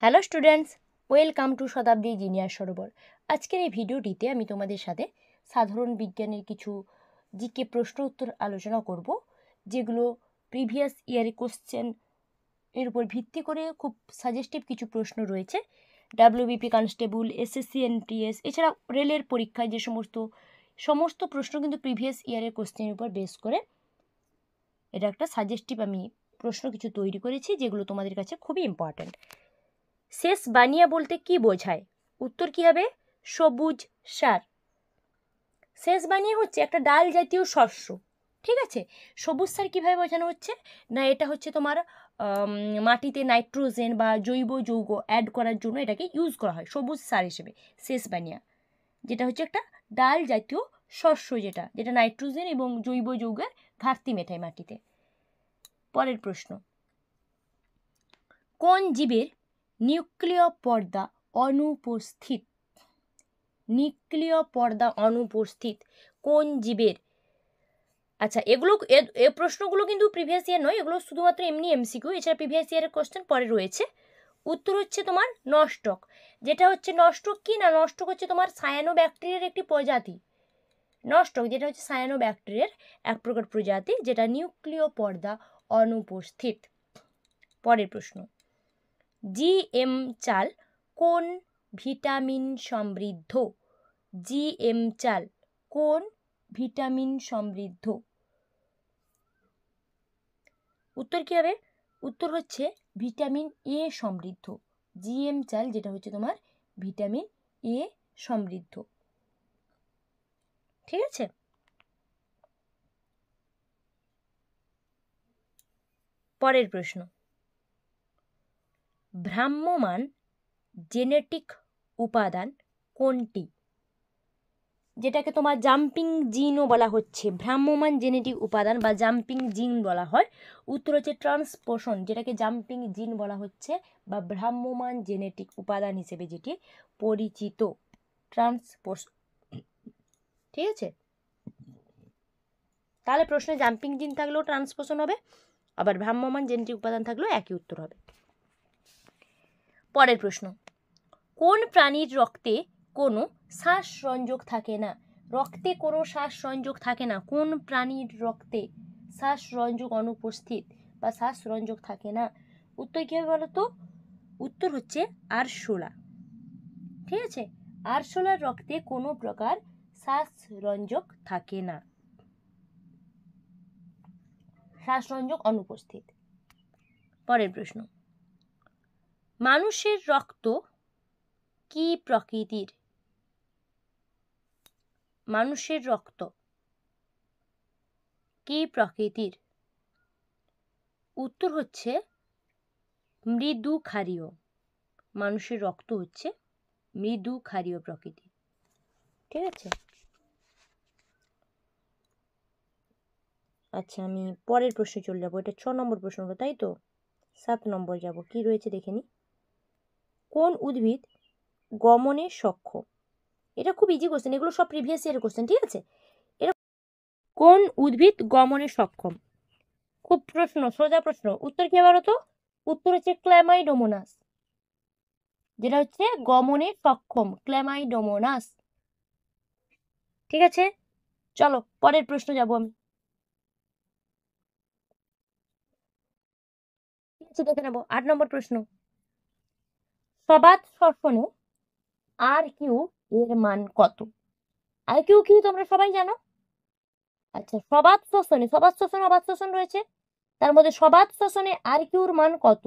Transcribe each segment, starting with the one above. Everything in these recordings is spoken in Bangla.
Hello students, welcome to Shatabdi junior সরোবর। আজকের এই ভিডিওটিতে আমি তোমাদের সাথে সাধারণ বিজ্ঞানের কিছু জিকে প্রশ্ন উত্তর আলোচনা করব, যেগুলো প্রিভিয়াস ইয়ারে কোশ্চেন এর উপর ভিত্তি করে খুব সাজেস্টিভ কিছু প্রশ্ন রয়েছে। ডাব্লিউবিপি কনস্টেবল, এসএসসি এনটিএস, এছাড়া রেলের পরীক্ষায় যে সমস্ত প্রশ্ন কিন্তু প্রিভিয়াস ইয়ারের কোশ্চেনের উপর বেস করে এটা একটা সাজেস্টিভ আমি প্রশ্ন কিছু তৈরি করেছি, যেগুলো তোমাদের কাছে খুবই ইম্পর্ট্যান্ট। শেষ বানিয়া বলতে কি বোঝায়? উত্তর কি হবে? সবুজ সার। শেষ বানিয়া হচ্ছে একটা ডাল জাতীয় শস্য, ঠিক আছে। সবুজ সার কিভাবে বোঝানো হচ্ছে না, এটা হচ্ছে তোমার মাটিতে নাইট্রোজেন বা জৈব যৌগ অ্যাড করার জন্য এটাকে ইউজ করা হয় সবুজ সার হিসেবে। শেষ বানিয়া যেটা হচ্ছে একটা ডাল জাতীয় শস্য, যেটা নাইট্রোজেন এবং জৈব যৌগের ঘাটতি মেটায় মাটিতে। পরের প্রশ্ন, কোন জীবের নিউক্লিয় পর্দা অনুপস্থিত? নিউক্লিয় পর্দা অনুপস্থিত কোন জীবের? আচ্ছা, এ প্রশ্নগুলো কিন্তু প্রিভিয়াস ইয়ার নয়, এগুলো শুধুমাত্র এমনি এমসিকিউ। এছাড়া প্রিভিয়াস ইয়ারের কোশ্চেন পরে রয়েছে। উত্তর হচ্ছে তোমার নস্টক। যেটা হচ্ছে নস্টক কি না, নস্টক হচ্ছে তোমার সায়ানোব্যাকটেরিয়ার একটি প্রজাতি। নস্টক যেটা হচ্ছে সায়ানোব্যাকটেরিয়ার এক প্রকার প্রজাতি, যেটা নিউক্লিয় পর্দা অনুপস্থিত। পরের প্রশ্ন, জিএম চাল কোন ভিটামিন সমৃদ্ধ? জিএম চাল কোন ভিটামিন সমৃদ্ধ? উত্তর কি হবে? উত্তর হচ্ছে ভিটামিন এ সমৃদ্ধ। জিএম চাল যেটা হচ্ছে তোমার ভিটামিন এ সমৃদ্ধ, ঠিক আছে। পরের প্রশ্ন, ভ্রাম্যমাণ জেনেটিক উপাদান কোনটি? যেটাকে তোমার জাম্পিং জিনও বলা হচ্ছে, ভ্রাম্যমাণ জেনেটিক উপাদান বা জাম্পিং জিন বলা হয়। উত্তর হচ্ছে ট্রান্সপোষণ, যেটাকে জাম্পিং জিন বলা হচ্ছে বা ভ্রাম্যমাণ জেনেটিক উপাদান হিসেবে যেটি পরিচিত, ট্রান্সপোষণ, ঠিক আছে। তাহলে প্রশ্নে জাম্পিং জিন থাকলেও ট্রান্সপোষণ হবে, আবার ভ্রাম্যমাণ জেনেটিক উপাদান থাকলেও একই উত্তর হবে। পরের প্রশ্ন, কোন প্রাণীর রক্তে কোনো শ্বাসরঞ্জক থাকে না? রক্তে কোনো শ্বাসরঞ্জক থাকে না। কোন প্রাণীর রক্তে শ্বাসরঞ্জক অনুপস্থিত বা শ্বাসরঞ্জক থাকে না? উত্তর কি হবে বলো তো? উত্তর হচ্ছে আরশোলা, ঠিক আছে। আরশোলার রক্তে কোনো প্রকার শ্বাসরঞ্জক থাকে না, শ্বাসরঞ্জক অনুপস্থিত। পরের প্রশ্ন, মানুষের রক্ত কি প্রকৃতির? মানুষের রক্ত কি প্রকৃতির? উত্তর হচ্ছে মৃদু ক্ষারীয়। মানুষের রক্ত হচ্ছে মৃদু ক্ষারীয় প্রকৃতির, ঠিক আছে। আচ্ছা, আমি পরের প্রশ্নে চলে যাবো। এটা 6 নম্বর প্রশ্ন হলো, তাই তো? 7 নম্বর যাব, কি রয়েছে দেখে নি। কোন উদ্ভিদ গমনে সক্ষম? এটা খুব ইজি কোশ্চেন, এগুলো সব প্রিভিয়াস ইয়ারের কোশ্চেন, ঠিক আছে। এটা কোন উদ্ভিদ গমনে সক্ষম? খুব প্রশ্ন, সোজা প্রশ্ন। উত্তর কি বলো তো? উত্তর হচ্ছে ক্ল্যামাইডোমোনাস, যেটা হচ্ছে গমনে সক্ষম, ক্ল্যামাইডোমোনাস, ঠিক আছে। চলো পরের প্রশ্ন যাব আমি, ঠিক আছে, দেখে নেবো। 8 নম্বর প্রশ্ন, সবাত শ্বসনে আর কিউ এর মান কত? আর কিউ কি তোমরা সবাই জানো? আচ্ছা, সবাত শ্বসনে, সবাত শ্বসন অবাত শ্বসন রয়েছে, তার মধ্যে সবাত শ্বসনে আর কিউর মান কত?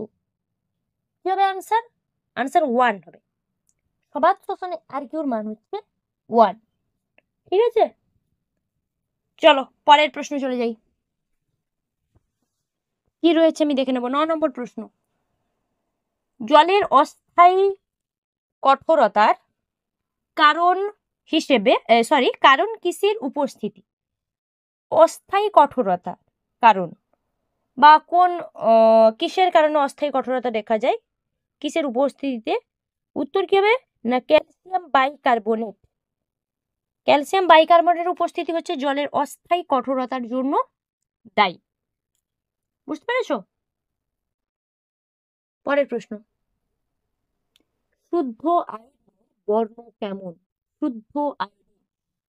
কি হবে আনসার? আনসার 1 হবে। সবাত শ্বসনে আর কিউর মান হচ্ছে 1, ঠিক আছে। চলো পরের প্রশ্ন চলে যাই, কি রয়েছে আমি দেখে নেবো। 9 নম্বর প্রশ্ন, জলের অস্থায়ী কঠোরতার কারণ হিসেবে কারণ কিসের উপস্থিতি? অস্থায়ী কঠোরতা কারণ বা কোন কিসের কারণে অস্থায়ী কঠোরতা দেখা যায়, কিসের উপস্থিতিতে? উত্তর কি হবে না, ক্যালসিয়াম বাইকার্বনেট। ক্যালসিয়াম বাইকার্বনেটের উপস্থিতি হচ্ছে জলের অস্থায়ী কঠোরতার জন্য দায়ী, বুঝতে পেরেছো? পরের প্রশ্ন, শুদ্ধ আয়োডিনের বর্ণ কেমন? শুদ্ধ আয়োডিন।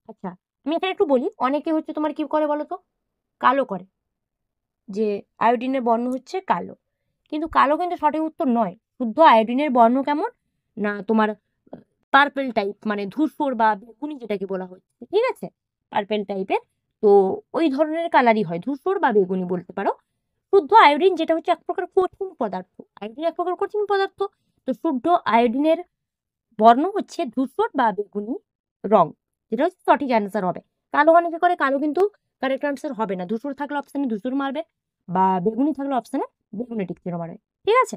আচ্ছা, আমি এখানে একটু বলি, অনেকে হচ্ছে তোমার কি করে বলো তো, কালো করে, যে আয়োডিনের বর্ণ হচ্ছে কালো, কিন্তু কালো কিন্তু সঠিক উত্তর নয়। শুদ্ধ আয়োডিনের বর্ণ কেমন না তোমার পার্পেল টাইপ, মানে ধূসর বা বেগুনি যেটাকে বলা হচ্ছে, ঠিক আছে, পার্পেল টাইপের। তো ওই ধরনের কালারই হয়, ধূসর বা বেগুনি বলতে পারো। শুদ্ধ আয়োডিন যেটা হচ্ছে এক প্রকার কঠিন পদার্থ, আয়োডিন এক প্রকার কঠিন পদার্থ। তো শুদ্ধ আয়োডিনের বর্ণ হচ্ছে ধূসর বা বেগুনি রং, যেটা হচ্ছে সঠিক অ্যান্সার হবে। কালো অনেকে করে, কালো কিন্তু কারেক্ট অ্যান্সার হবে না। ধূসর থাকলে অপশানে ধূসর মারবে, বা বেগুনি থাকলে অপশানে বেগুনি টিক চিহ্ন মারবে, ঠিক আছে।